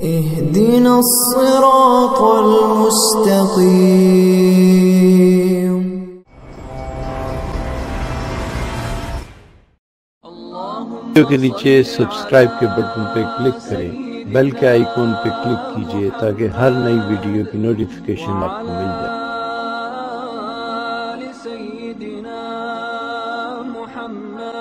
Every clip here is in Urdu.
اهدنا الصراط المستقيم. ویڈیو کے نیچے سبسکرائب کے بٹن پہ کلک کریں، بیل کے آئیکن پہ کلک کیجئے تاکہ ہر نئی ویڈیو کی نوٹیفیکیشن آپ کو مل جائے. سیدنا محمد.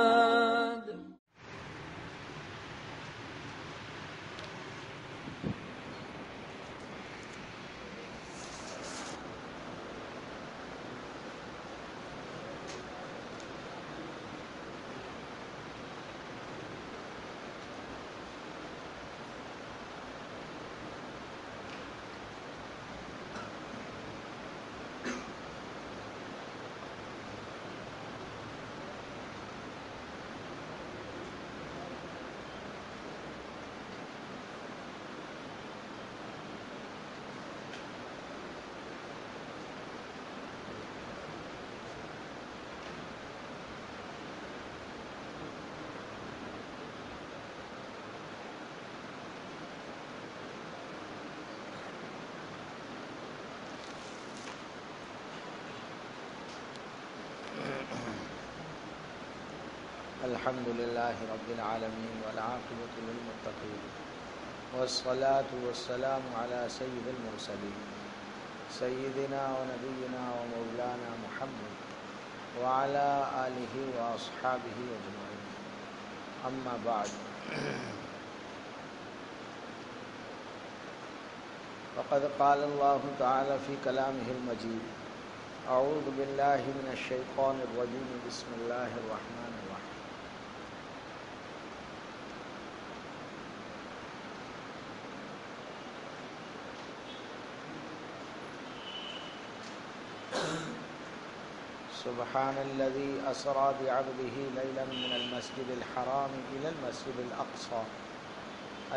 الحمد لله رب العالمين والعاقبة للمتقين والصلاة والسلام على سيد المرسلين سيدنا ونبينا ومولانا محمد وعلى آله وأصحابه أجمعين. أما بعد، فقد قال الله تعالى في كلامه المجيد: أعوذ بالله من الشيطان الرجيم، بسم الله الرحمن الرحيم. سبحان الذي أسرى بعبده ليلا من المسجد الحرام إلى المسجد الأقصى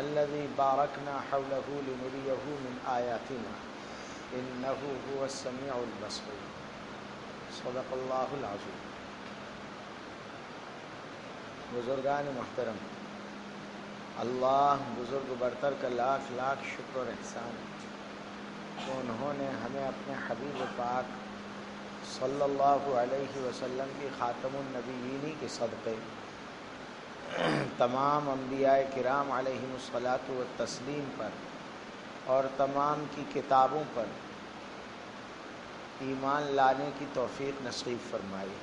الذي باركنا حوله لنريه من آياتنا إنه هو السميع البصير. صدق الله العظيم. بزرگان محترم، اللہ بزرگ برتر کا لاکھ لاکھ شکر اور احسان ہے کہ انہوں نے ہمیں اپنے حبیب پاک صلی اللہ علیہ وسلم کی خاتم النبیین کے صدقے تمام انبیاء کرام علیہم الصلاۃ والتسلیم پر اور تمام کی کتابوں پر ایمان لانے کی توفیق نصیب فرمائی.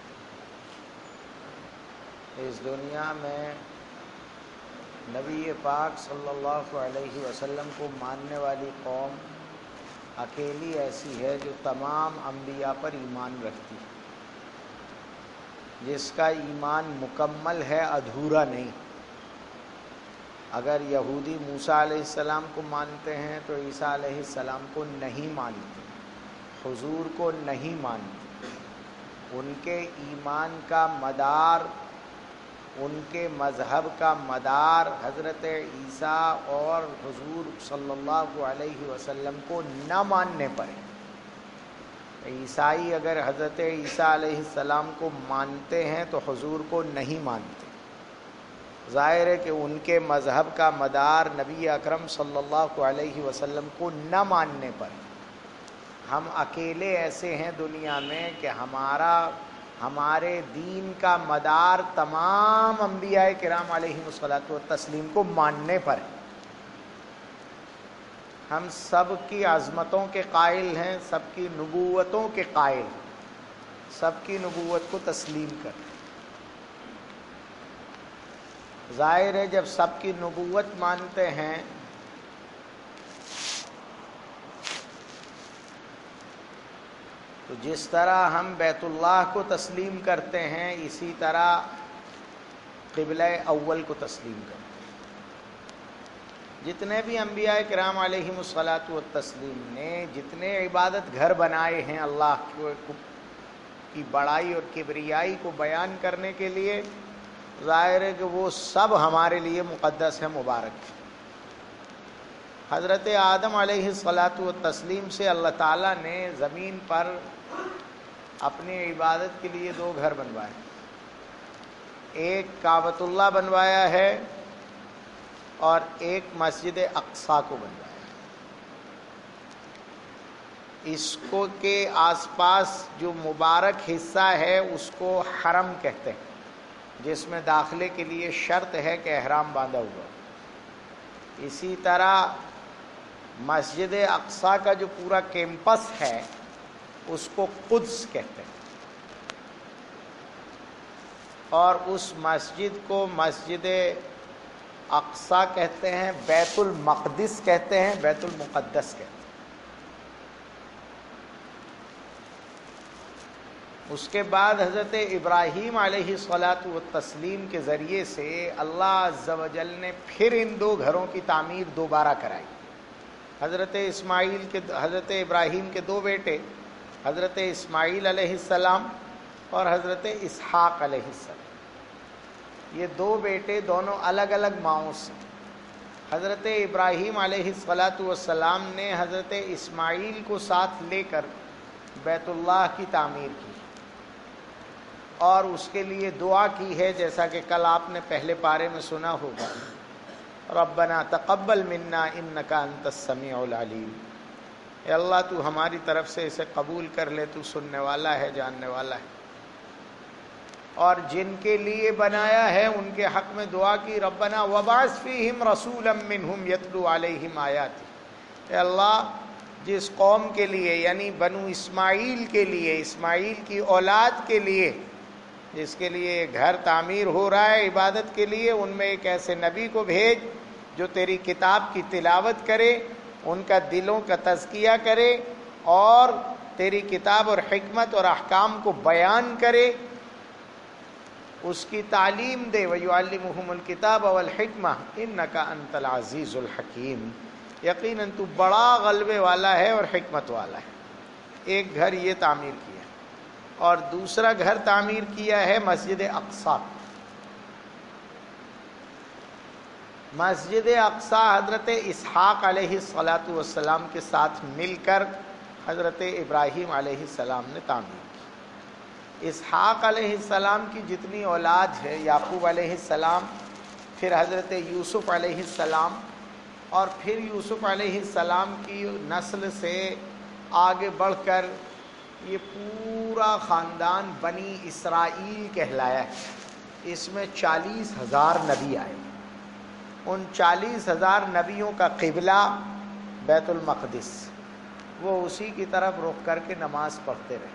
اس دنیا میں نبی پاک صلی اللہ علیہ وسلم کو ماننے والی قوم اکیلی ایسی ہے جو تمام انبیاء پر ایمان رکھتی ہے، جس کا ایمان مکمل ہے، ادھورا نہیں. اگر یہودی موسیٰ علیہ السلام کو مانتے ہیں تو عیسیٰ علیہ السلام کو نہیں مانتے، حضور کو نہیں مانتے. ان کے ایمان کا مدار، ان کے مذہب کا مدار حضرت عیسیٰ اور حضور صلی اللہ علیہ وسلم کو نہ ماننے پر ہے. عیسائی اگر حضرت عیسیٰ علیہ السلام کو مانتے ہیں تو حضور کو نہیں مانتے. ظاہر ہے کہ ان کے مذہب کا مدار نبی اکرم صلی اللہ علیہ وسلم کو نہ ماننے پر. ہم اکیلے ایسے ہیں دنیا میں کہ ہمارے دین کا مدار تمام انبیاء کرام علیہم الصلاۃ والتسلیم کو ماننے پر ہے. ہم سب کی عظمتوں کے قائل ہیں، سب کی نبوتوں کے قائل، سب کی نبوت کو تسلیم کریں. ظاہر ہے جب سب کی نبوت مانتے ہیں تو جس طرح ہم بیت اللہ کو تسلیم کرتے ہیں اسی طرح قبلہ اول کو تسلیم کرتے ہیں. جتنے بھی انبیاء کرام علیہم الصلاۃ والتسلیم نے جتنے عبادت گھر بنائے ہیں اللہ کی بڑائی اور کبریائی کو بیان کرنے کے لیے، ظاہر ہے کہ وہ سب ہمارے لیے مقدس ہے، مبارک ہے. حضرت آدم علیہ الصلاۃ والتسلیم سے اللہ تعالیٰ نے زمین پر اپنی عبادت کے لیے 2 گھر بنوائے. ایک کعبۃ اللہ بنوایا ہے اور ایک مسجد اقصیٰ کو بنوایا۔ اس کو کے آس پاس جو مبارک حصہ ہے اس کو حرم کہتے ہیں، جس میں داخلے کے لیے شرط ہے کہ احرام باندھا ہوا۔ اسی طرح مسجد اقصیٰ کا جو پورا کیمپس ہے اس کو قدس کہتے ہیں، اور اس مسجد کو مسجد اقصیٰ کہتے ہیں، بیت المقدس کہتے ہیں، بیت المقدس کہتے ہیں۔ اس کے بعد حضرت ابراہیم علیہ الصلاۃ والتسلیم کے ذریعے سے اللہ عز و جل نے پھر ان دو گھروں کی تعمیر دوبارہ کرائی۔ حضرت ابراہیم کے دو بیٹے، حضرت اسماعیل علیہ السلام اور حضرت اسحاق علیہ السلام، یہ دو بیٹے دونوں الگ الگ ماؤں سے۔ حضرت ابراہیم علیہ الصلاۃ والسلام نے حضرت اسماعیل کو ساتھ لے کر بیت اللہ کی تعمیر کی اور اس کے لیے دعا کی ہے، جیسا کہ کل آپ نے پہلے پارے میں سنا ہوگا، ربنا تقبل منا انک انت السمیع العلیم، اے اللہ تو ہماری طرف سے اسے قبول کر لے، تو سننے والا ہے، جاننے والا ہے۔ اور جن کے لیے بنایا ہے ان کے حق میں دعا کی، ربنا وبعث فیہم رسولا منہم یتلو علیہم آیاتک، اے اللہ جس قوم کے لیے یعنی بنو اسماعیل کے لیے، اسماعیل کی اولاد کے لیے، جس کے لیے گھر تعمیر ہو رہا ہے عبادت کے لیے، ان میں ایک ایسے نبی کو بھیج جو تیری کتاب کی تلاوت کرے، ان کا دلوں کا تزکیہ کرے اور تیری کتاب اور حکمت اور احکام کو بیان کرے، اس کی تعلیم دے، وَيُعَلِّمُهُمُ الْكِتَابَ وَالْحِکْمَةَ إِنَّكَ أَنْتَ الْعَزِیزُ الْحَکِیم، یقیناً تو بڑا غلبے والا ہے اور حکمت والا ہے۔ ایک گھر یہ تعمیر کیا، اور دوسرا گھر تعمیر کیا ہے مسجد اقصیٰ۔ مسجد اقصیٰ حضرت اسحاق علیہ السلام کے ساتھ مل کر حضرت ابراہیم علیہ السلام نے تعمیر کی۔ اسحاق علیہ السلام کی جتنی اولاد ہے، یعقوب علیہ السلام، پھر حضرت یوسف علیہ السلام، اور پھر یوسف علیہ السلام کی نسل سے آگے بڑھ کر یہ پورا خاندان بنی اسرائیل کہلایا ہے۔ اس میں 40,000 نبی آئے، ان 40,000 نبیوں کا قبلہ بیت المقدس، وہ اسی کی طرف رخ کر کے نماز پڑھتے رہے،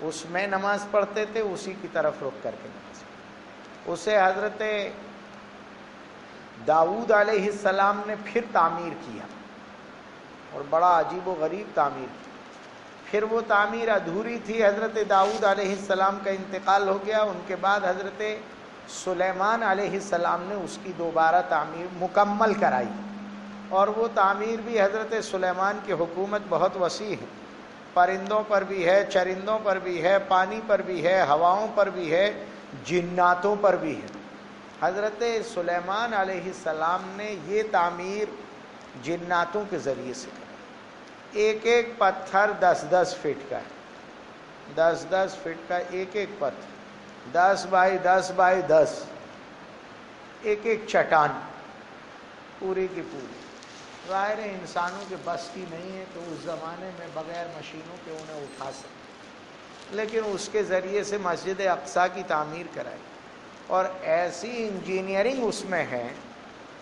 اس میں نماز پڑھتے تھے، اسی کی طرف رخ کر کے نماز پڑھتے۔ اسے حضرت داؤد علیہ السلام نے پھر تعمیر کیا، اور بڑا عجیب و غریب تعمیر کی۔ پھر وہ تعمیر ادھوری تھی، حضرت داؤد علیہ السلام کا انتقال ہو گیا، ان کے بعد حضرت سلیمان علیہ السلام نے اس کی دوبارہ تعمیر مکمل کرائی، اور وہ تعمیر بھی حضرت سلیمان کی حکومت بہت وسیع ہے، پرندوں پر بھی ہے، چرندوں پر بھی ہے، پانی پر بھی ہے، ہواؤں پر بھی ہے، جناتوں پر بھی ہے۔ حضرت سلیمان علیہ السلام نے یہ تعمیر جناتوں کے ذریعے سے کرائی۔ ایک ایک پتھر 10-10 فٹ کا ہے، 10-10 فٹ کا ایک ایک پتھر، 10 بائی 10 بائی 10، ایک ایک چٹان پوری کی پوری۔ ظاہر انسانوں کے بس کی نہیں ہے تو اس زمانے میں بغیر مشینوں کے انہیں اٹھا سکتے، لیکن اس کے ذریعے سے مسجد اقصیٰ کی تعمیر کرائی، اور ایسی انجینئرنگ اس میں ہے،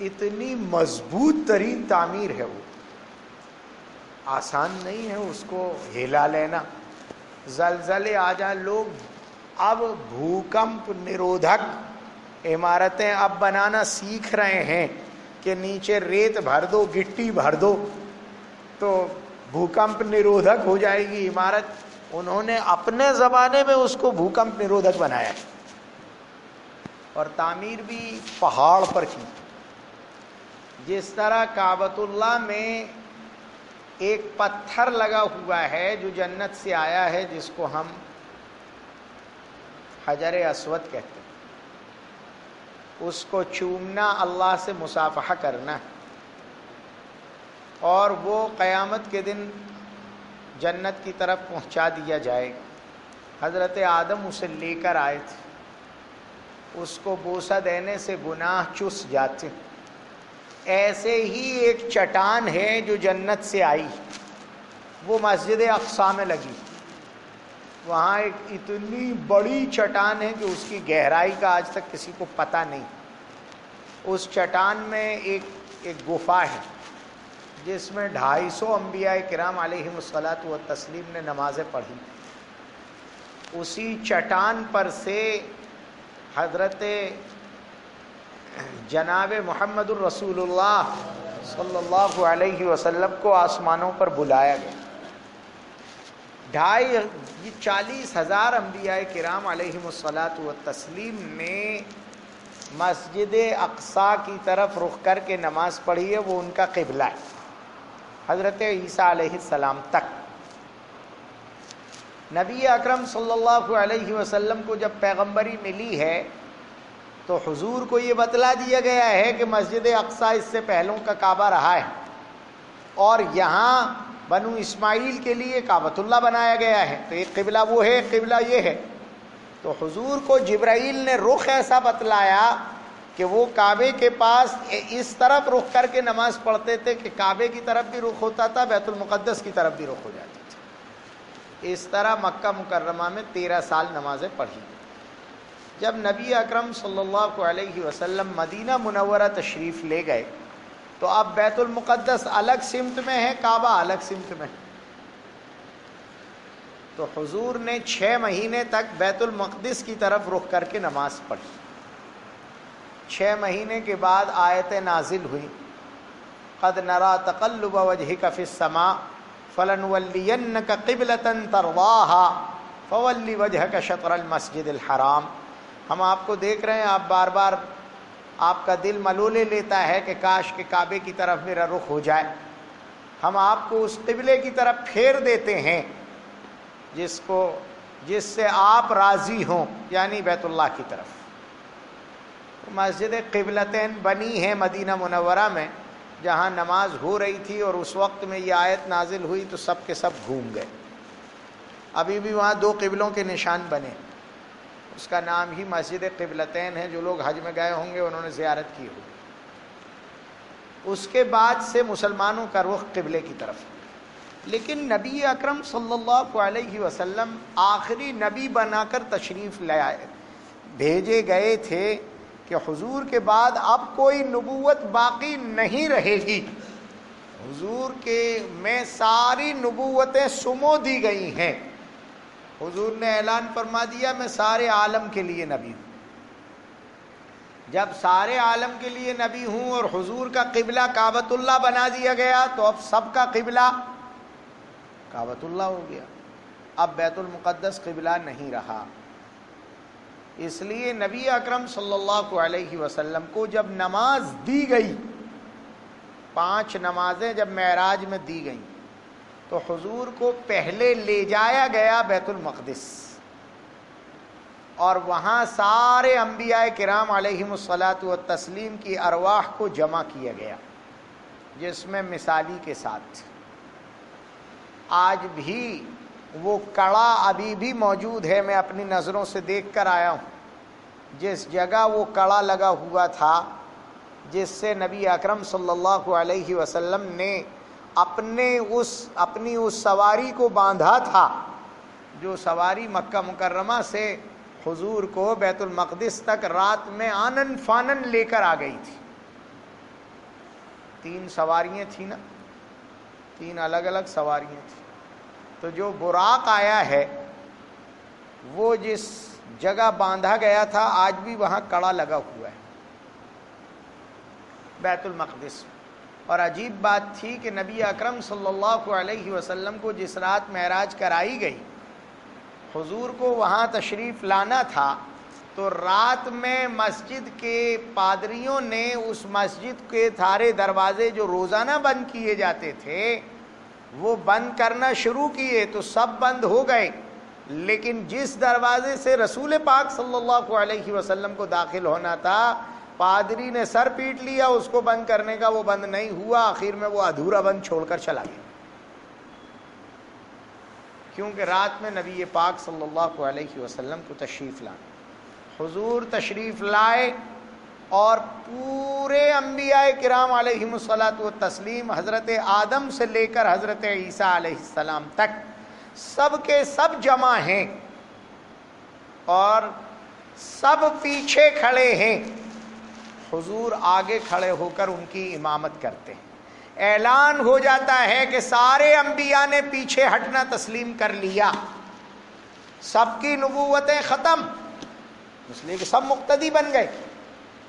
اتنی مضبوط ترین تعمیر ہے، وہ آسان نہیں ہے اس کو ہلا لینا، زلزلے آ جائیں۔ لوگ اب بھوکمپ نرودھک عمارتیں اب بنانا سیکھ رہے ہیں کہ نیچے ریت بھر دو، گٹی بھر دو تو بھوکمپ نرودھک ہو جائے گی عمارت۔ انہوں نے اپنے زمانے میں اس کو بھوکمپ نرودھک بنایا ہے، اور تعمیر بھی پہاڑ پر کی۔ جس طرح کعبۃ اللہ میں ایک پتھر لگا ہوا ہے جو جنت سے آیا ہے، جس کو ہم حجر اسود کہتے ہیں، اس کو چومنا، اللہ سے مصافحہ کرنا، اور وہ قیامت کے دن جنت کی طرف پہنچا دیا جائے گا۔ حضرت آدم اسے لے کر آئے تھے، اس کو بوسہ دینے سے گناہ چس جاتے. ایسے ہی ایک چٹان ہے جو جنت سے آئی، وہ مسجد اقصی میں لگی. وہاں ایک اتنی بڑی چٹان ہے کہ اس کی گہرائی کا آج تک کسی کو پتہ نہیں. اس چٹان میں ایک گفا ہے جس میں 250 انبیاء کرام علیہم الصلاۃ والتسلیم نے نمازیں پڑھی. اسی چٹان پر سے حضرت جناب محمد الرسول اللہ صلی اللہ علیہ وسلم کو آسمانوں پر بلایا گیا. 40,000 انبیاء کرام علیہم الصلاۃ والتسلیم نے مسجد اقصی کی طرف رخ کر کے نماز پڑھی ہے. وہ ان کا قبلہ ہے حضرت عیسیٰ علیہ السلام تک. نبی اکرم صلی اللہ علیہ وسلم کو جب پیغمبری ملی ہے تو حضور کو یہ بتلا دیا گیا ہے کہ مسجد اقصی اس سے پہلوں کا کعبہ رہا ہے اور یہاں بنو اسماعیل کے لیے کعبۃ اللہ بنایا گیا ہے. تو ایک قبلہ وہ ہے، ایک قبلہ یہ ہے. تو حضور کو جبرائیل نے رخ ایسا بتلایا کہ وہ کعبے کے پاس اس طرف رخ کر کے نماز پڑھتے تھے کہ کعبے کی طرف بھی رخ ہوتا تھا، بیت المقدس کی طرف بھی رخ ہو جاتا تھا. اس طرح مکہ مکرمہ میں 13 سال نمازیں پڑھی. جب نبی اکرم صلی اللہ علیہ وسلم مدینہ منورہ تشریف لے گئے تو اب بیت المقدس الگ سمت میں ہے، کعبہ الگ سمت میں ہے. تو حضور نے 6 مہینے تک بیت المقدس کی طرف رخ کر کے نماز پڑھی. 6 مہینے کے بعد آیت نازل ہوئی، قد نرى تقلب وجهك في السماء فلنولينك قبلة ترضاها فول وجهك شطر المسجد الحرام. ہم آپ کو دیکھ رہے ہیں، آپ بار بار آپ کا دل ملولے لیتا ہے کہ کاش کہ کعبے کی طرف میرا رخ ہو جائے. ہم آپ کو اس قبلے کی طرف پھیر دیتے ہیں جس سے آپ راضی ہوں، یعنی بیت اللہ کی طرف. مسجد قبلتین بنی ہے مدینہ منورہ میں جہاں نماز ہو رہی تھی، اور اس وقت میں یہ آیت نازل ہوئی تو سب کے سب گھوم گئے. ابھی بھی وہاں 2 قبلوں کے نشان بنے. اس کا نام ہی مسجد قبلتین ہے. جو لوگ حج میں گئے ہوں گے انہوں نے زیارت کی ہوگی. اس کے بعد سے مسلمانوں کا رخ قبلے کی طرف. لیکن نبی اکرم صلی اللہ علیہ وسلم آخری نبی بنا کر تشریف لے آئے، بھیجے گئے تھے کہ حضور کے بعد اب کوئی نبوت باقی نہیں رہے گی. حضور کے میں ساری نبوتیں سمو دی گئی ہیں. حضور نے اعلان فرما دیا میں سارے عالم کے لیے نبی ہوں. جب سارے عالم کے لیے نبی ہوں اور حضور کا قبلہ کعبۃ اللہ بنا دیا گیا تو اب سب کا قبلہ کعبۃ اللہ ہو گیا. اب بیت المقدس قبلہ نہیں رہا. اس لیے نبی اکرم صلی اللہ علیہ وسلم کو جب نماز دی گئی، 5 نمازیں جب معراج میں دی گئیں تو حضور کو پہلے لے جایا گیا بیت المقدس، اور وہاں سارے انبیاء کرام علیہم الصلاۃ والتسلیم کی ارواح کو جمع کیا گیا، جس میں مثالی کے ساتھ آج بھی وہ کڑا ابھی بھی موجود ہے. میں اپنی نظروں سے دیکھ کر آیا ہوں. جس جگہ وہ کڑا لگا ہوا تھا جس سے نبی اکرم صلی اللہ علیہ وسلم نے اپنی اس سواری کو باندھا تھا، جو سواری مکہ مکرمہ سے حضور کو بیت المقدس تک رات میں آنن فانن لے کر آ گئی تھی. 3 سواریاں تھیں نا، 3 الگ الگ سواریاں تھیں. تو جو براق آیا ہے وہ جس جگہ باندھا گیا تھا آج بھی وہاں کڑا لگا ہوا ہے بیت المقدس. اور عجیب بات تھی کہ نبی اکرم صلی اللہ علیہ وسلم کو جس رات معراج کرائی گئی، حضور کو وہاں تشریف لانا تھا، تو رات میں مسجد کے پادریوں نے اس مسجد کے سارے دروازے جو روزانہ بند کیے جاتے تھے وہ بند کرنا شروع کیے. تو سب بند ہو گئے، لیکن جس دروازے سے رسول پاک صلی اللہ علیہ وسلم کو داخل ہونا تھا پادری نے سر پیٹ لیا اس کو بند کرنے کا، وہ بند نہیں ہوا. آخر میں وہ ادھورا بند چھوڑ کر چلا گیا، کیونکہ رات میں نبی پاک صلی اللہ علیہ وسلم کو تشریف لانا. حضور تشریف لائے اور پورے انبیاء کرام علیہم الصلاۃ والتسلیم حضرت آدم سے لے کر حضرت عیسیٰ علیہ السلام تک سب کے سب جمع ہیں اور سب پیچھے کھڑے ہیں. حضور آگے کھڑے ہو کر ان کی امامت کرتے ہیں. اعلان ہو جاتا ہے کہ سارے انبیاء نے پیچھے ہٹنا تسلیم کر لیا, سب کی نبوتیں ختم, اس لیے کہ سب مقتدی بن گئے.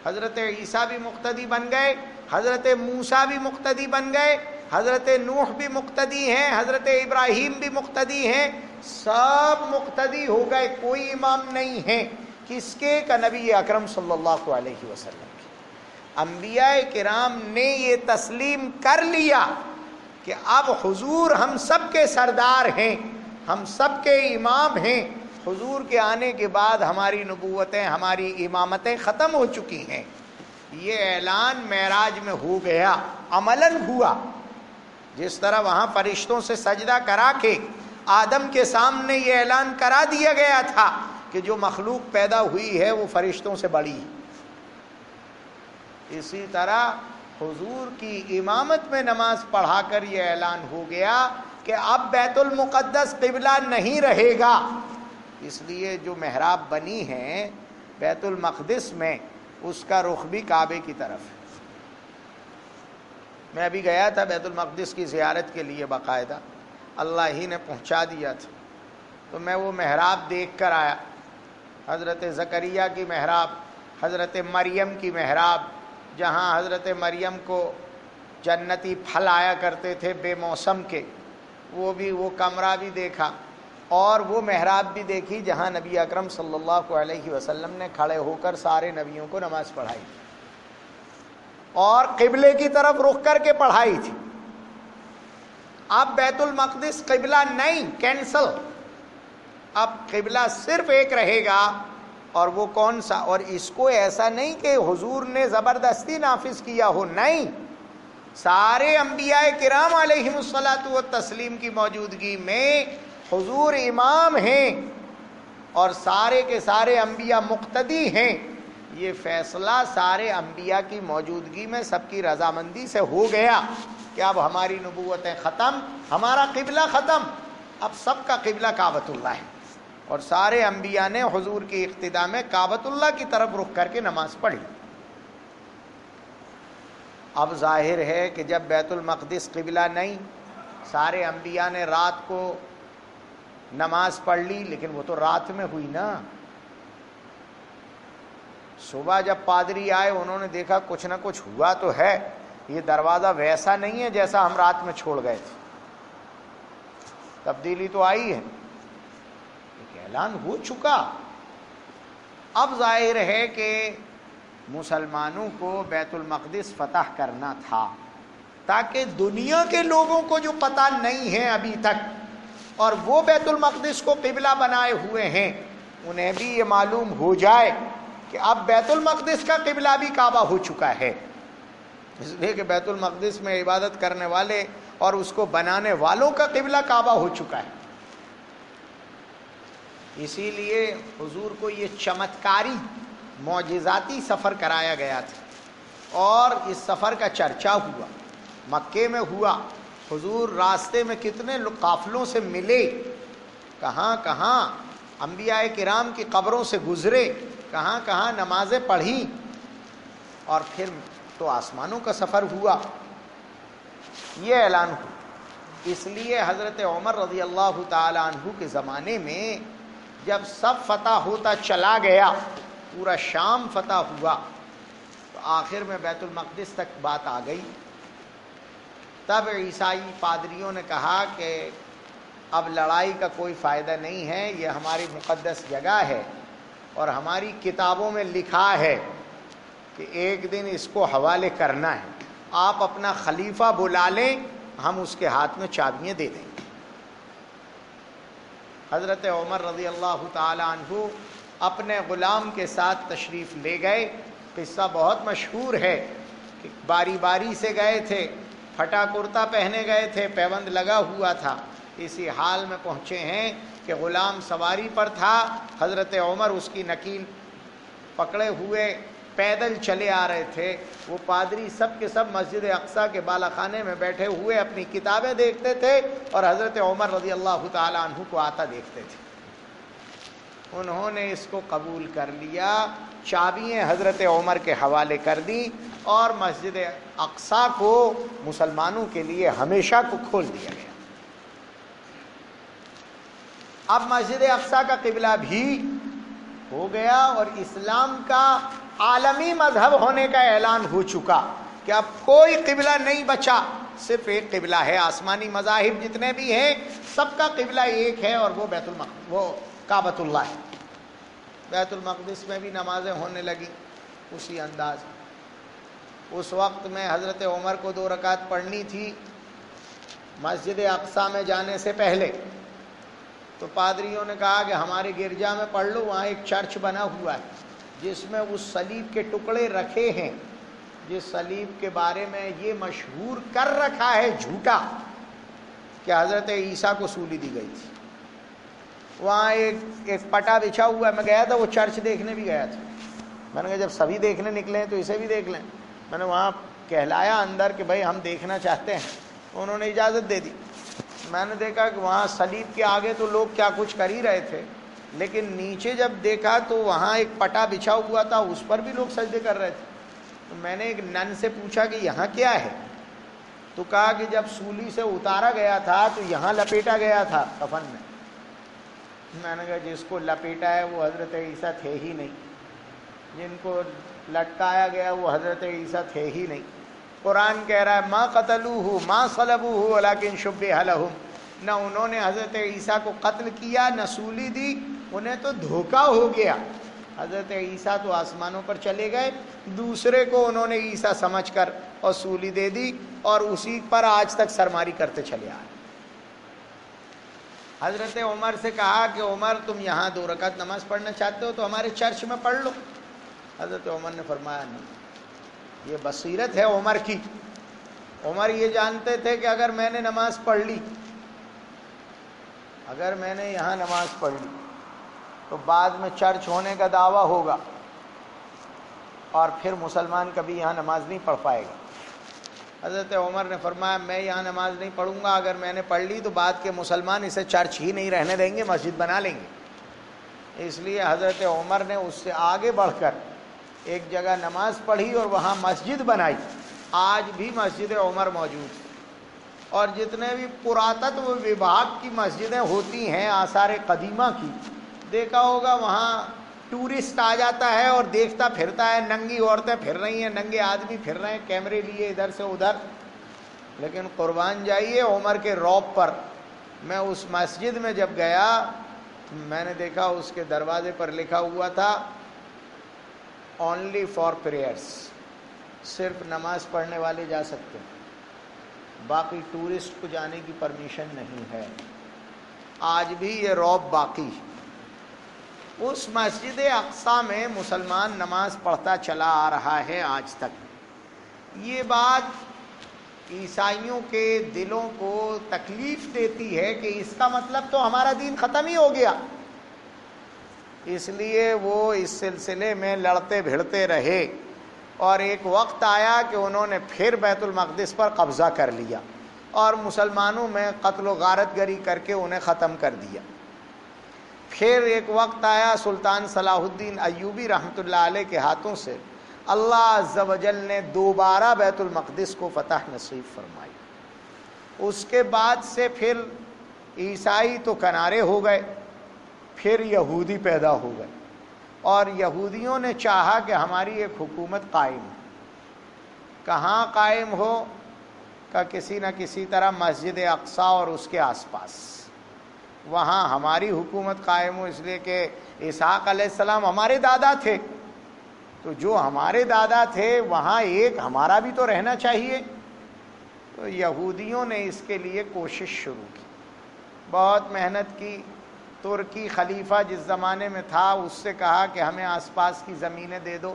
حضرت عیسیٰ بھی مقتدی بن گئے, حضرت موسیٰ بھی مقتدی بن گئے, حضرت نوح بھی مقتدی ہیں, حضرت ابراہیم بھی مقتدی ہیں, سب مقتدی ہو گئے, کوئی امام نہیں ہے. کس کے؟ کا نبی اکرم صلی اللہ علیہ وسلم کے. انبیاء کرام نے یہ تسلیم کر لیا کہ اب حضور ہم سب کے سردار ہیں, ہم سب کے امام ہیں. حضور کے آنے کے بعد ہماری نبوتیں, ہماری امامتیں ختم ہو چکی ہیں. یہ اعلان معراج میں ہو گیا, عملاً ہوا. جس طرح وہاں فرشتوں سے سجدہ کرا کے آدم کے سامنے یہ اعلان کرا دیا گیا تھا کہ جو مخلوق پیدا ہوئی ہے وہ فرشتوں سے بڑی, اسی طرح حضور کی امامت میں نماز پڑھا کر یہ اعلان ہو گیا کہ اب بیت المقدس قبلہ نہیں رہے گا. اس لیے جو محراب بنی ہے بیت المقدس میں, اس کا رخ بھی کعبے کی طرف ہے. میں ابھی گیا تھا بیت المقدس کی زیارت کے لیے, باقاعدہ اللہ ہی نے پہنچا دیا تھا, تو میں وہ محراب دیکھ کر آیا. حضرت زکریہ کی محراب, حضرت مریم کی محراب, جہاں حضرت مریم کو جنتی پھل آیا کرتے تھے بے موسم کے, وہ کمرہ بھی دیکھا, اور وہ محراب بھی دیکھی جہاں نبی اکرم صلی اللہ علیہ وسلم نے کھڑے ہو کر سارے نبیوں کو نماز پڑھائی اور قبلے کی طرف رخ کر کے پڑھائی تھی. اب بیت المقدس قبلہ نہیں, کینسل. اب قبلہ صرف ایک رہے گا, اور وہ کون سا؟ اور اس کو ایسا نہیں کہ حضور نے زبردستی نافذ کیا ہو, نہیں, سارے انبیاء کرام علیہم الصلاۃ والتسلیم کی موجودگی میں حضور امام ہیں اور سارے کے سارے انبیاء مقتدی ہیں. یہ فیصلہ سارے انبیاء کی موجودگی میں سب کی رضامندی سے ہو گیا کہ اب ہماری نبوتیں ختم, ہمارا قبلہ ختم, اب سب کا قبلہ کعبۃ اللہ ہے. اور سارے انبیاء نے حضور کی اقتداء میں کعبۃ اللہ کی طرف رخ کر کے نماز پڑھی. اب ظاہر ہے کہ جب بیت المقدس قبلہ نہیں, سارے انبیاء نے رات کو نماز پڑھ لی, لیکن وہ تو رات میں ہوئی نا. صبح جب پادری آئے انہوں نے دیکھا کچھ نہ کچھ ہوا تو ہے, یہ دروازہ ویسا نہیں ہے جیسا ہم رات میں چھوڑ گئے تھے, تبدیلی تو آئی ہے. ایک اعلان ہو چکا. اب ظاہر ہے کہ مسلمانوں کو بیت المقدس فتح کرنا تھا تاکہ دنیا کے لوگوں کو جو پتہ نہیں ہے ابھی تک اور وہ بیت المقدس کو قبلہ بنائے ہوئے ہیں, انہیں بھی یہ معلوم ہو جائے کہ اب بیت المقدس کا قبلہ بھی کعبہ ہو چکا ہے. اس لیے کہ بیت المقدس میں عبادت کرنے والے اور اس کو بنانے والوں کا قبلہ کعبہ ہو چکا ہے. اسی لیے حضور کو یہ چمتکاری معجزاتی سفر کرایا گیا تھا اور اس سفر کا چرچا ہوا, مکے میں ہوا. حضور راستے میں کتنے قافلوں سے ملے, کہاں کہاں انبیاء کرام کی قبروں سے گزرے, کہاں کہاں نمازیں پڑھی, اور پھر تو آسمانوں کا سفر ہوا. یہ اعلان ہوا. اس لیے حضرت عمر رضی اللہ تعالی عنہ کے زمانے میں جب سب فتح ہوتا چلا گیا, پورا شام فتح ہوا, تو آخر میں بیت المقدس تک بات آ گئی. تب عیسائی پادریوں نے کہا کہ اب لڑائی کا کوئی فائدہ نہیں ہے, یہ ہماری مقدس جگہ ہے اور ہماری کتابوں میں لکھا ہے کہ ایک دن اس کو حوالے کرنا ہے, آپ اپنا خلیفہ بلا لیں, ہم اس کے ہاتھ میں چابیاں دے دیں گے. حضرت عمر رضی اللہ تعالی عنہ اپنے غلام کے ساتھ تشریف لے گئے. قصہ بہت مشہور ہے کہ باری باری سے گئے تھے, پھٹا کرتا پہنے گئے تھے, پیوند لگا ہوا تھا. اسی حال میں پہنچے ہیں کہ غلام سواری پر تھا, حضرت عمر اس کی نکیل پکڑے ہوئے پیدل چلے آ رہے تھے. وہ پادری سب کے سب مسجد اقصیٰ کے بالا خانے میں بیٹھے ہوئے اپنی کتابیں دیکھتے تھے اور حضرت عمر رضی اللہ تعالی عنہ کو آتا دیکھتے تھے. انہوں نے اس کو قبول کر لیا, چابیاں حضرت عمر کے حوالے کر دی اور مسجد اقصیٰ کو مسلمانوں کے لیے ہمیشہ کو کھول دیا گیا. اب مسجد اقصیٰ کا قبلہ بھی ہو گیا اور اسلام کا عالمی مذہب ہونے کا اعلان ہو چکا کہ اب کوئی قبلہ نہیں بچا, صرف ایک قبلہ ہے. آسمانی مذاہب جتنے بھی ہیں سب کا قبلہ ایک ہے اور وہ وہ کعبۃ اللہ ہے. بیت المقدس میں بھی نمازیں ہونے لگی اسی انداز. اس وقت میں حضرت عمر کو 2 رکعت پڑھنی تھی مسجد اقصیٰ میں جانے سے پہلے, تو پادریوں نے کہا کہ ہمارے گرجا میں پڑھ لو, وہاں ایک چرچ بنا ہوا ہے جس میں اس صلیب کے ٹکڑے رکھے ہیں جس صلیب کے بارے میں یہ مشہور کر رکھا ہے جھوٹا کہ حضرت عیسیٰ کو سولی دی گئی تھی. وہاں ایک پٹا بچھا ہوا ہے. میں گیا تھا وہ چرچ دیکھنے بھی گیا تھا. میں نے کہا جب سبھی دیکھنے نکلے ہیں تو اسے بھی دیکھ لیں. میں نے وہاں کہلایا اندر کہ بھائی ہم دیکھنا چاہتے ہیں. انہوں نے اجازت دے دی. میں نے دیکھا کہ وہاں صلیب کے آگے تو لوگ کیا کچھ کر ہی رہے تھے, لیکن نیچے جب دیکھا تو وہاں ایک پٹا بچھا ہوا تھا, اس پر بھی لوگ سجدے کر رہے تھے. تو میں نے ایک نن سے پوچھا کہ یہاں کیا ہے, تو کہا کہ جب سولی سے اتارا گیا تھا تو یہاں لپیٹا گیا تھا کفن میں. میں نے کہا جس کو لپیٹا ہے وہ حضرت عیسیٰ تھے ہی نہیں, جن کو لٹکایا گیا وہ حضرت عیسیٰ تھے ہی نہیں. قرآن کہہ رہا ہے ما قتلوہ ما صلبوہ ولکن شبہ لہم, نہ انہوں نے حضرت عیسیٰ کو قتل کیا نہ سولی دی, انہیں تو دھوکہ ہو گیا. حضرت عیسیٰ تو آسمانوں پر چلے گئے, دوسرے کو انہوں نے عیسیٰ سمجھ کر اور سولی دے دی اور اسی پر آج تک سرماری کرتے چلے آئے. حضرت عمر سے کہا کہ عمر تم یہاں 2 رکعت نماز پڑھنا چاہتے ہو تو ہمارے چرچ میں پڑھ لو. حضرت عمر نے فرمایا نہیں, یہ بصیرت ہے عمر کی. عمر یہ جانتے تھے کہ اگر میں نے نماز پڑھ لی, اگر میں نے یہاں نماز پڑھ لی تو بعد میں چرچ ہونے کا دعویٰ ہوگا اور پھر مسلمان کبھی یہاں نماز نہیں پڑھ پائے گا. حضرت عمر نے فرمایا میں یہاں نماز نہیں پڑھوں گا, اگر میں نے پڑھ لی تو بعد کے مسلمان اسے چرچ ہی نہیں رہنے دیں گے, مسجد بنا لیں گے. اس لیے حضرت عمر نے اس سے آگے بڑھ کر ایک جگہ نماز پڑھی اور وہاں مسجد بنائی. آج بھی مسجد عمر موجود ہے. اور جتنے بھی پراتتو وبھاگ کی مسجدیں ہوتی ہیں آثار قدیمہ کی, دیکھا ہوگا وہاں ٹورسٹ آ جاتا ہے اور دیکھتا پھرتا ہے, ننگی عورتیں پھر رہی ہیں, ننگے آدمی پھر رہے ہیں کیمرے لیے ادھر سے ادھر. لیکن قربان جائیے عمر کے رعب پر. میں اس مسجد میں جب گیا میں نے دیکھا اس کے دروازے پر لکھا ہوا تھا اونلی فار پریئرس, صرف نماز پڑھنے والے جا سکتے ہیں, باقی ٹورسٹ کو جانے کی پرمیشن نہیں ہے. آج بھی یہ رعب باقی. اس مسجد اقصیٰ میں مسلمان نماز پڑھتا چلا آ رہا ہے آج تک. یہ بات عیسائیوں کے دلوں کو تکلیف دیتی ہے کہ اس کا مطلب تو ہمارا دین ختم ہی ہو گیا. اس لیے وہ اس سلسلے میں لڑتے بھیڑتے رہے اور ایک وقت آیا کہ انہوں نے پھر بیت المقدس پر قبضہ کر لیا اور مسلمانوں میں قتل و غارت گری کر کے انہیں ختم کر دیا. پھر ایک وقت آیا سلطان صلاح الدین ایوبی رحمۃ اللہ علیہ کے ہاتھوں سے اللہ عز و جل نے دوبارہ بیت المقدس کو فتح نصیب فرمائی. اس کے بعد سے پھر عیسائی تو کنارے ہو گئے, پھر یہودی پیدا ہو گئے اور یہودیوں نے چاہا کہ ہماری ایک حکومت قائم ہو. کہاں قائم ہو؟ کہ کسی نہ کسی طرح مسجد اقصیٰ اور اس کے آس پاس وہاں ہماری حکومت قائم ہو. اس لیے کہ اسحاق علیہ السلام ہمارے دادا تھے, تو جو ہمارے دادا تھے وہاں ایک ہمارا بھی تو رہنا چاہیے. تو یہودیوں نے اس کے لیے کوشش شروع کی, بہت محنت کی. ترکی خلیفہ جس زمانے میں تھا اس سے کہا کہ ہمیں آس پاس کی زمینیں دے دو.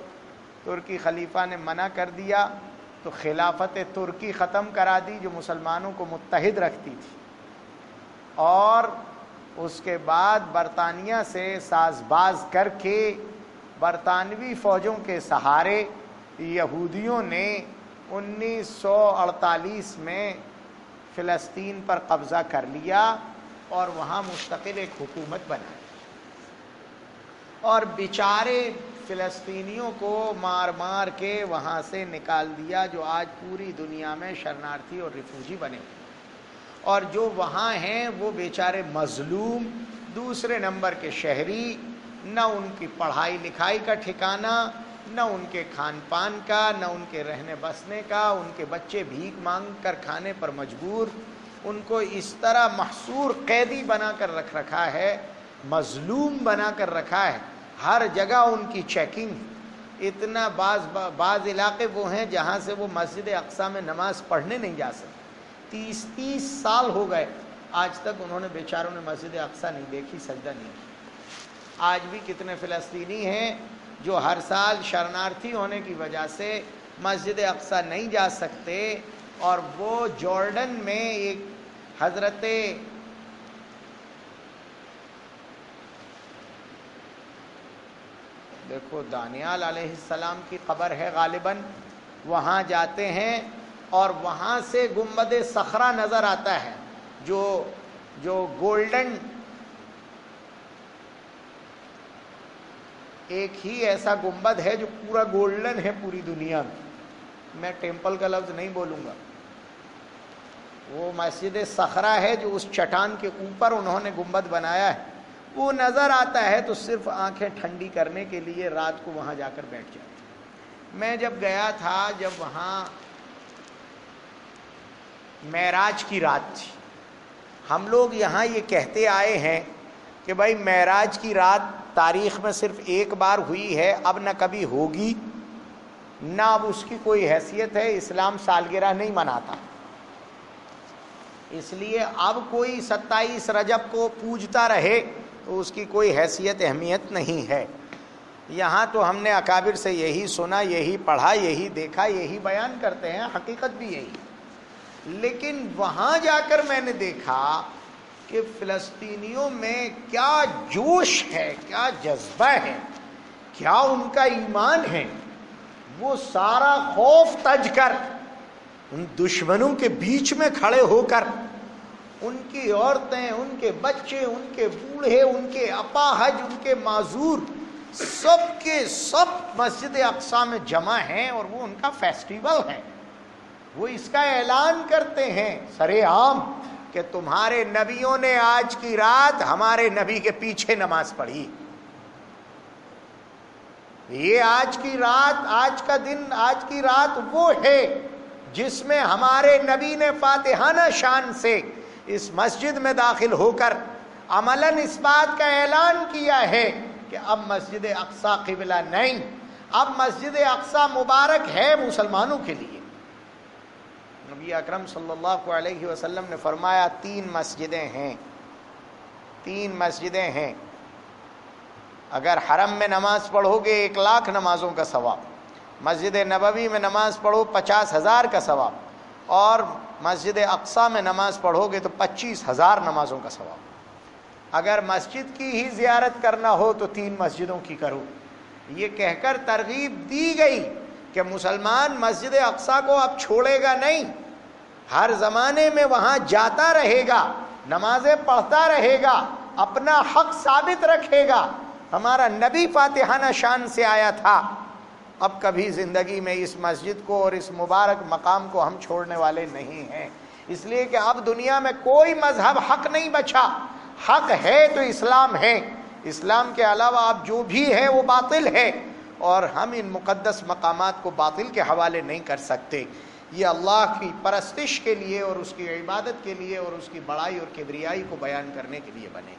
ترکی خلیفہ نے منع کر دیا تو خلافت ترکی ختم کرا دی جو مسلمانوں کو متحد رکھتی تھی, اور اس کے بعد برطانیہ سے ساز باز کر کے برطانوی فوجوں کے سہارے یہودیوں نے 1948 میں فلسطین پر قبضہ کر لیا اور وہاں مستقل ایک حکومت بنائی اور بیچارے فلسطینیوں کو مار مار کے وہاں سے نکال دیا، جو آج پوری دنیا میں شرنارتھی اور ریفوجی بنے، اور جو وہاں ہیں وہ بیچارے مظلوم، دوسرے نمبر کے شہری، نہ ان کی پڑھائی لکھائی کا ٹھکانہ، نہ ان کے کھان پان کا، نہ ان کے رہنے بسنے کا، ان کے بچے بھیک مانگ کر کھانے پر مجبور، ان کو اس طرح محصور قیدی بنا کر رکھ رکھا ہے، مظلوم بنا کر رکھا ہے، ہر جگہ ان کی چیکنگ، اتنا بعض علاقے وہ ہیں جہاں سے وہ مسجد اقصی میں نماز پڑھنے نہیں جا سکتے، 30 سال ہو گئے آج تک انہوں نے بیچاروں نے مسجد اقصی نہیں دیکھی، سجدہ نہیں کی۔ آج بھی کتنے فلسطینی ہیں جو ہر سال شرنارتھی ہونے کی وجہ سے مسجد اقصی نہیں جا سکتے، اور وہ جارڈن میں ایک حضرت دیکھو دانیال علیہ السلام کی قبر ہے غالباً، وہاں جاتے ہیں اور وہاں سے گنبد صخرہ نظر آتا ہے، جو گولڈن، ایک ہی ایسا گنبد ہے جو پورا گولڈن ہے پوری دنیا میں ٹیمپل کا لفظ نہیں بولوں گا، وہ مسجد صخرہ ہے جو اس چٹان کے اوپر انہوں نے گنبد بنایا ہے، وہ نظر آتا ہے تو صرف آنکھیں ٹھنڈی کرنے کے لیے رات کو وہاں جا کر بیٹھ جاتے۔ میں جب گیا تھا، جب وہاں معراج کی رات تھی، ہم لوگ یہاں یہ کہتے آئے ہیں کہ بھائی معراج کی رات تاریخ میں صرف ایک بار ہوئی ہے، اب نہ کبھی ہوگی، نہ اب اس کی کوئی حیثیت ہے، اسلام سالگرہ نہیں مناتا، اس لیے اب کوئی 27 رجب کو پوجتا رہے تو اس کی کوئی حیثیت اہمیت نہیں ہے۔ یہاں تو ہم نے اکابر سے یہی سنا، یہی پڑھا، یہی دیکھا، یہی بیان کرتے ہیں، حقیقت بھی یہی۔ لیکن وہاں جا کر میں نے دیکھا کہ فلسطینیوں میں کیا جوش ہے، کیا جذبہ ہے، کیا ان کا ایمان ہے، وہ سارا خوف تج کر ان دشمنوں کے بیچ میں کھڑے ہو کر ان کی عورتیں، ان کے بچے، ان کے بوڑھے، ان کے اپاہج، ان کے معذور، سب کے سب مسجد اقصی میں جمع ہیں، اور وہ ان کا فیسٹیول ہے، وہ اس کا اعلان کرتے ہیں سرے عام کہ تمہارے نبیوں نے آج کی رات ہمارے نبی کے پیچھے نماز پڑھی، یہ آج کی رات، آج کا دن، آج کی رات وہ ہے جس میں ہمارے نبی نے فاتحانہ شان سے اس مسجد میں داخل ہو کر عملاً اس بات کا اعلان کیا ہے کہ اب مسجد اقصی قبلہ نہیں، اب مسجد اقصی مبارک ہے مسلمانوں کے لیے۔ نبی اکرم صلی اللہ علیہ وسلم نے فرمایا 3 مسجدیں ہیں، 3 مسجدیں ہیں، اگر حرم میں نماز پڑھو گے 1,00,000 نمازوں کا ثواب، مسجد نبوی میں نماز پڑھو 50,000 کا ثواب، اور مسجد اقصی میں نماز پڑھو گے تو 25,000 نمازوں کا ثواب۔ اگر مسجد کی ہی زیارت کرنا ہو تو 3 مسجدوں کی کرو۔ یہ کہہ کر ترغیب دی گئی کہ مسلمان مسجد اقصی کو اب چھوڑے گا نہیں، ہر زمانے میں وہاں جاتا رہے گا، نمازیں پڑھتا رہے گا، اپنا حق ثابت رکھے گا۔ ہمارا نبی فاتحانہ شان سے آیا تھا، اب کبھی زندگی میں اس مسجد کو اور اس مبارک مقام کو ہم چھوڑنے والے نہیں ہیں، اس لیے کہ اب دنیا میں کوئی مذہب حق نہیں بچا، حق ہے تو اسلام ہے، اسلام کے علاوہ اب جو بھی ہے وہ باطل ہے، اور ہم ان مقدس مقامات کو باطل کے حوالے نہیں کر سکتے۔ یہ اللہ کی پرستش کے لیے اور اس کی عبادت کے لیے اور اس کی بڑائی اور کبریائی کو بیان کرنے کے لیے بنے۔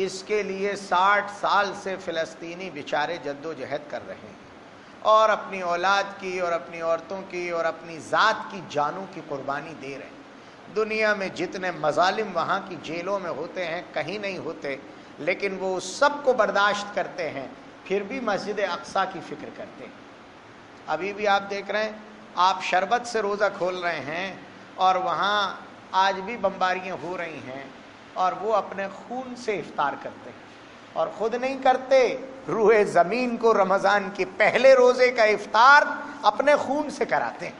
اس کے لیے 60 سال سے فلسطینی بیچارے جد و جہد کر رہے ہیں، اور اپنی اولاد کی اور اپنی عورتوں کی اور اپنی ذات کی جانوں کی قربانی دے رہے ہیں۔ دنیا میں جتنے مظالم وہاں کی جیلوں میں ہوتے ہیں کہیں نہیں ہوتے، لیکن وہ سب کو برداشت کرتے ہیں، پھر بھی مسجد اقصی کی فکر کرتے ہیں۔ ابھی بھی آپ دیکھ رہے ہیں، آپ شربت سے روزہ کھول رہے ہیں اور وہاں آج بھی بمباریاں ہو رہی ہیں، اور وہ اپنے خون سے افطار کرتے ہیں۔ اور خود نہیں کرتے، روئے زمین کو رمضان کے پہلے روزے کا افطار اپنے خون سے کراتے ہیں۔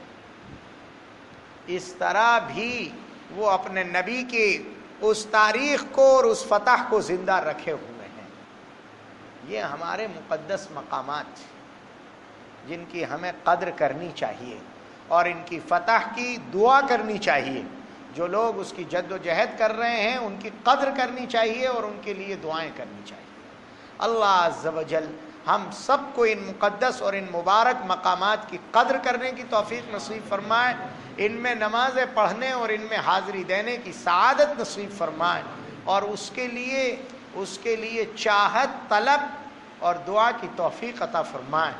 اس طرح بھی وہ اپنے نبی کی اس تاریخ کو اور اس فتح کو زندہ رکھے ہوئے ہیں۔ یہ ہمارے مقدس مقامات جن کی ہمیں قدر کرنی چاہیے اور ان کی فتح کی دعا کرنی چاہیے۔ جو لوگ اس کی جد و جہد کر رہے ہیں ان کی قدر کرنی چاہیے اور ان کے لیے دعائیں کرنی چاہیے۔ اللہ عز و جل ہم سب کو ان مقدس اور ان مبارک مقامات کی قدر کرنے کی توفیق نصیب فرمائے، ان میں نمازیں پڑھنے اور ان میں حاضری دینے کی سعادت نصیب فرمائے، اور اس کے لیے چاہت، طلب اور دعا کی توفیق عطا فرمائے۔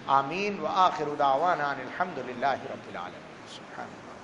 آمین۔ وآخر دعوانا ان الحمد للہ رب العالمین۔ سبحان اللہ۔